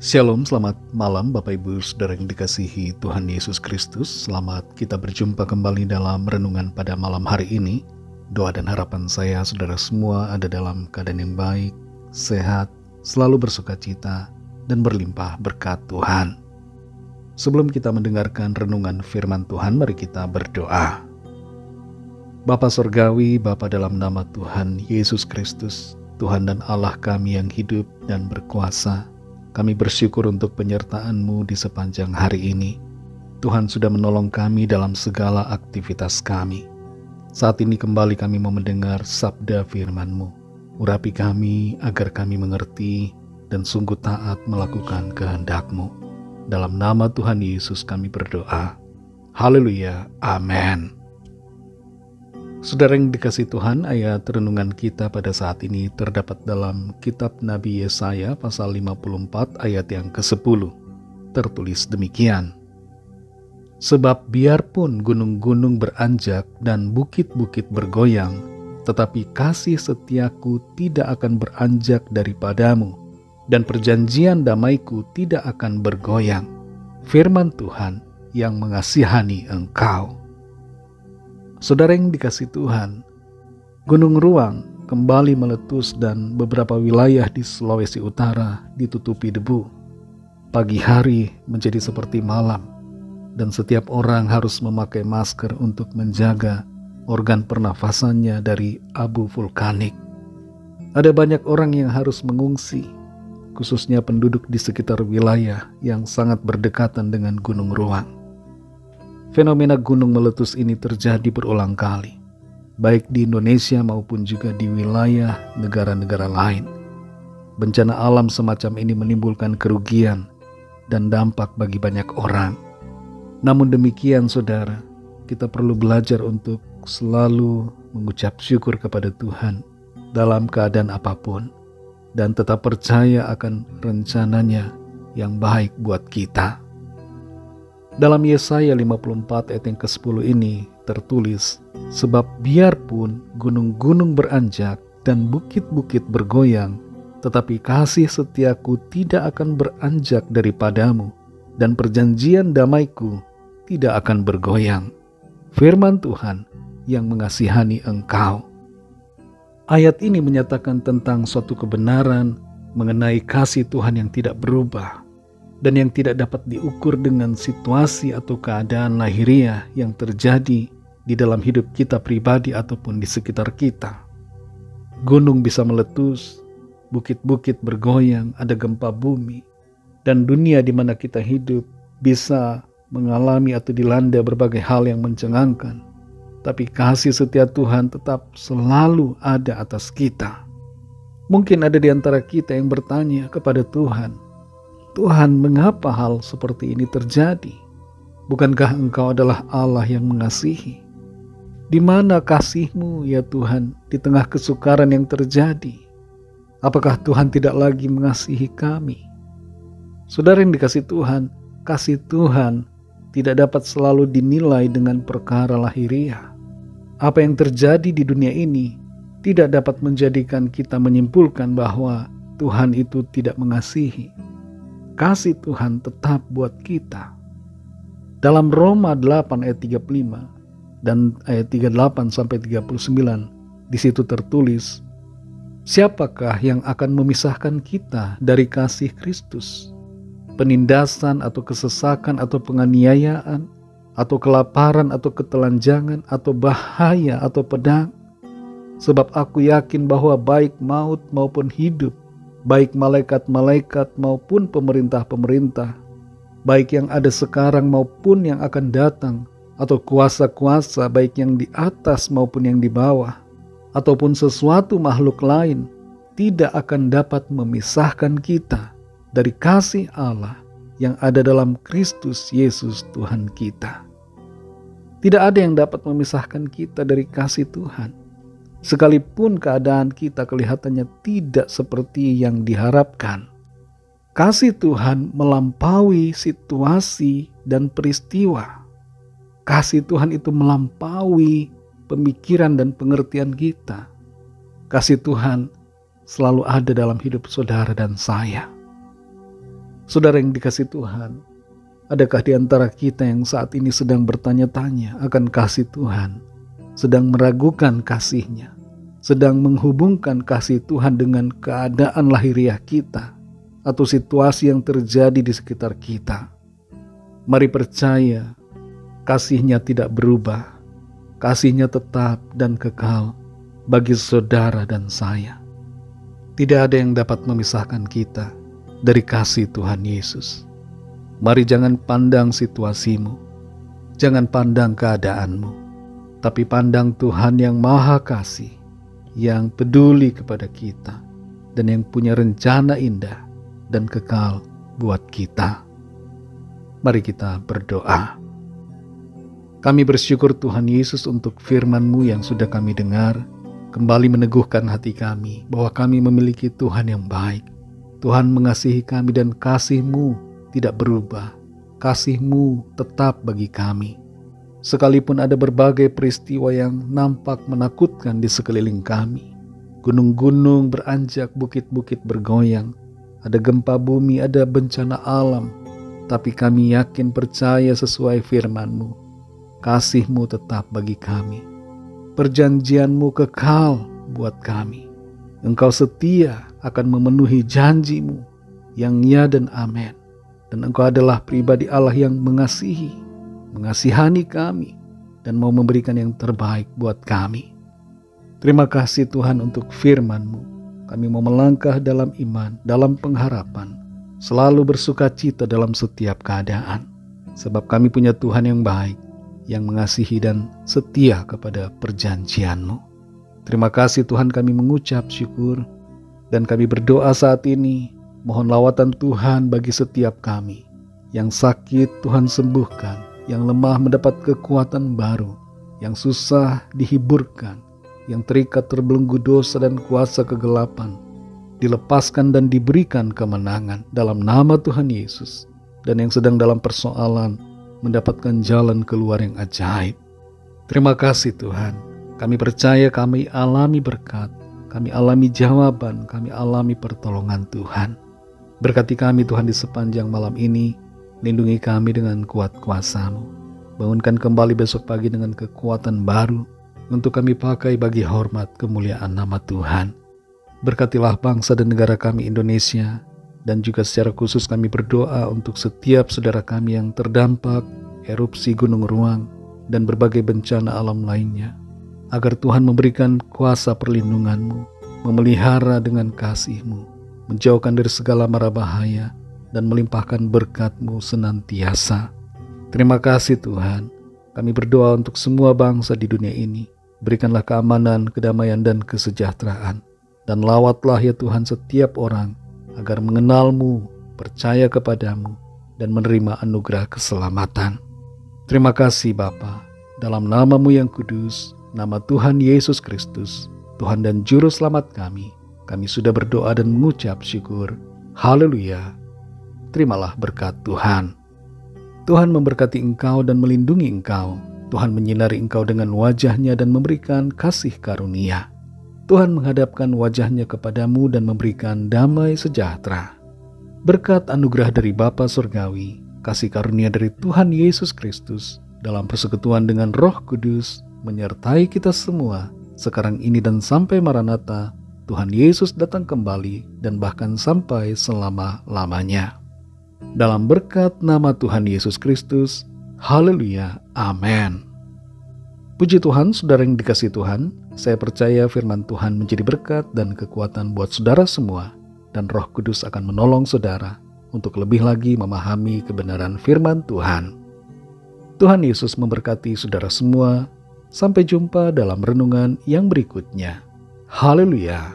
Shalom, selamat malam Bapak Ibu Saudara yang dikasihi Tuhan Yesus Kristus. Selamat kita berjumpa kembali dalam renungan pada malam hari ini. Doa dan harapan saya saudara semua ada dalam keadaan yang baik, sehat, selalu bersukacita, dan berlimpah berkat Tuhan. Sebelum kita mendengarkan renungan firman Tuhan, mari kita berdoa. Bapa Sorgawi, Bapa dalam nama Tuhan Yesus Kristus, Tuhan dan Allah kami yang hidup dan berkuasa, kami bersyukur untuk penyertaan-Mu di sepanjang hari ini. Tuhan sudah menolong kami dalam segala aktivitas kami. Saat ini kembali kami mau mendengar sabda firman-Mu. Urapi kami agar kami mengerti dan sungguh taat melakukan kehendak-Mu. Dalam nama Tuhan Yesus kami berdoa. Haleluya. Amin. Saudara yang dikasihi Tuhan, ayat renungan kita pada saat ini terdapat dalam kitab Nabi Yesaya pasal 54 ayat yang ke-10. Tertulis demikian. Sebab biarpun gunung-gunung beranjak dan bukit-bukit bergoyang, tetapi kasih setiaku tidak akan beranjak daripadamu, dan perjanjian damaiku tidak akan bergoyang. Firman Tuhan yang mengasihani engkau. Saudara yang dikasihi Tuhan, Gunung Ruang kembali meletus dan beberapa wilayah di Sulawesi Utara ditutupi debu. Pagi hari menjadi seperti malam, dan setiap orang harus memakai masker untuk menjaga organ pernafasannya dari abu vulkanik. Ada banyak orang yang harus mengungsi, khususnya penduduk di sekitar wilayah yang sangat berdekatan dengan Gunung Ruang. Fenomena gunung meletus ini terjadi berulang kali, baik di Indonesia maupun juga di wilayah negara-negara lain. Bencana alam semacam ini menimbulkan kerugian dan dampak bagi banyak orang. Namun demikian saudara, kita perlu belajar untuk selalu mengucap syukur kepada Tuhan dalam keadaan apapun, dan tetap percaya akan rencananya yang baik buat kita. Dalam Yesaya 54 ayat yang ke-10 ini tertulis, sebab biarpun gunung-gunung beranjak dan bukit-bukit bergoyang, tetapi kasih setiaku tidak akan beranjak daripadamu, dan perjanjian damaiku tidak akan bergoyang. Firman Tuhan yang mengasihani engkau. Ayat ini menyatakan tentang suatu kebenaran mengenai kasih Tuhan yang tidak berubah, dan yang tidak dapat diukur dengan situasi atau keadaan lahiriah yang terjadi di dalam hidup kita pribadi ataupun di sekitar kita. Gunung bisa meletus, bukit-bukit bergoyang, ada gempa bumi, dan dunia di mana kita hidup bisa mengalami atau dilanda berbagai hal yang mencengangkan. Tapi kasih setia Tuhan tetap selalu ada atas kita. Mungkin ada di antara kita yang bertanya kepada Tuhan, Tuhan, mengapa hal seperti ini terjadi? Bukankah Engkau adalah Allah yang mengasihi? Di mana kasih-Mu ya Tuhan di tengah kesukaran yang terjadi? Apakah Tuhan tidak lagi mengasihi kami? Saudara yang dikasihi Tuhan, kasih Tuhan tidak dapat selalu dinilai dengan perkara lahiriah. Apa yang terjadi di dunia ini tidak dapat menjadikan kita menyimpulkan bahwa Tuhan itu tidak mengasihi. Kasih Tuhan tetap buat kita. Dalam Roma 8 ayat 35 dan ayat 38 sampai 39, di situ tertulis, siapakah yang akan memisahkan kita dari kasih Kristus? Penindasan atau kesesakan atau penganiayaan atau kelaparan atau ketelanjangan atau bahaya atau pedang? Sebab aku yakin bahwa baik maut maupun hidup, baik malaikat-malaikat maupun pemerintah-pemerintah, baik yang ada sekarang maupun yang akan datang, atau kuasa-kuasa baik yang di atas maupun yang di bawah, ataupun sesuatu makhluk lain, tidak akan dapat memisahkan kita dari kasih Allah yang ada dalam Kristus Yesus Tuhan kita. Tidak ada yang dapat memisahkan kita dari kasih Tuhan. Sekalipun keadaan kita kelihatannya tidak seperti yang diharapkan, kasih Tuhan melampaui situasi dan peristiwa. Kasih Tuhan itu melampaui pemikiran dan pengertian kita. Kasih Tuhan selalu ada dalam hidup saudara dan saya. Saudara yang dikasihi Tuhan, adakah di antara kita yang saat ini sedang bertanya-tanya akan kasih Tuhan, sedang meragukan kasih-Nya, sedang menghubungkan kasih Tuhan dengan keadaan lahiriah kita atau situasi yang terjadi di sekitar kita? Mari percaya, kasih-Nya tidak berubah. Kasih-Nya tetap dan kekal bagi saudara dan saya. Tidak ada yang dapat memisahkan kita dari kasih Tuhan Yesus. Mari jangan pandang situasimu, jangan pandang keadaanmu, tapi pandang Tuhan yang Maha Kasih, yang peduli kepada kita, dan yang punya rencana indah dan kekal buat kita. Mari kita berdoa. Kami bersyukur Tuhan Yesus untuk firman-Mu yang sudah kami dengar, kembali meneguhkan hati kami bahwa kami memiliki Tuhan yang baik. Tuhan mengasihi kami dan kasih-Mu tidak berubah. Kasih-Mu tetap bagi kami. Sekalipun ada berbagai peristiwa yang nampak menakutkan di sekeliling kami, gunung-gunung beranjak, bukit-bukit bergoyang, ada gempa bumi, ada bencana alam, tapi kami yakin percaya sesuai firman-Mu. Kasih-Mu tetap bagi kami. Perjanjian-Mu kekal buat kami. Engkau setia akan memenuhi janji-Mu yang ya dan amin. Dan Engkau adalah pribadi Allah yang mengasihani kami dan mau memberikan yang terbaik buat kami. Terima kasih Tuhan untuk firman-Mu. Kami mau melangkah dalam iman, dalam pengharapan, selalu bersuka cita dalam setiap keadaan. Sebab kami punya Tuhan yang baik, yang mengasihi dan setia kepada perjanjian-Mu. Terima kasih Tuhan, kami mengucap syukur dan kami berdoa saat ini. Mohon lawatan Tuhan bagi setiap kami. Yang sakit Tuhan sembuhkan, yang lemah mendapat kekuatan baru, yang susah dihiburkan, yang terikat terbelenggu dosa dan kuasa kegelapan dilepaskan dan diberikan kemenangan dalam nama Tuhan Yesus. Dan yang sedang dalam persoalan mendapatkan jalan keluar yang ajaib. Terima kasih Tuhan. Kami percaya kami alami berkat, kami alami jawaban, kami alami pertolongan Tuhan. Berkati kami Tuhan di sepanjang malam ini, lindungi kami dengan kuat kuasa-Mu. Bangunkan kembali besok pagi dengan kekuatan baru untuk kami pakai bagi hormat kemuliaan nama Tuhan. Berkatilah bangsa dan negara kami Indonesia, dan juga secara khusus kami berdoa untuk setiap saudara kami yang terdampak erupsi gunung ruang dan berbagai bencana alam lainnya. Agar Tuhan memberikan kuasa perlindungan-Mu, memelihara dengan kasih-Mu, menjauhkan dari segala mara bahaya, dan melimpahkan berkat-Mu senantiasa. Terima kasih Tuhan. Kami berdoa untuk semua bangsa di dunia ini. Berikanlah keamanan, kedamaian, dan kesejahteraan. Dan lawatlah ya Tuhan setiap orang agar mengenal-Mu, percaya kepada-Mu, dan menerima anugerah keselamatan. Terima kasih Bapa, dalam nama-Mu yang kudus, nama Tuhan Yesus Kristus, Tuhan dan Juru Selamat kami sudah berdoa dan mengucap syukur. Haleluya. Terimalah berkat Tuhan. Tuhan memberkati engkau dan melindungi engkau. Tuhan menyinari engkau dengan wajah-Nya dan memberikan kasih karunia. Tuhan menghadapkan wajah-Nya kepadamu dan memberikan damai sejahtera. Berkat anugerah dari Bapa Surgawi, kasih karunia dari Tuhan Yesus Kristus, dalam persekutuan dengan Roh Kudus, menyertai kita semua, sekarang ini dan sampai Maranatha, Tuhan Yesus datang kembali, dan bahkan sampai selama-lamanya. Dalam berkat nama Tuhan Yesus Kristus, haleluya, amin. Puji Tuhan, saudara yang dikasihi Tuhan, saya percaya firman Tuhan menjadi berkat dan kekuatan buat saudara semua, dan Roh Kudus akan menolong saudara untuk lebih lagi memahami kebenaran firman Tuhan. Tuhan Yesus memberkati saudara semua. Sampai jumpa dalam renungan yang berikutnya. Haleluya.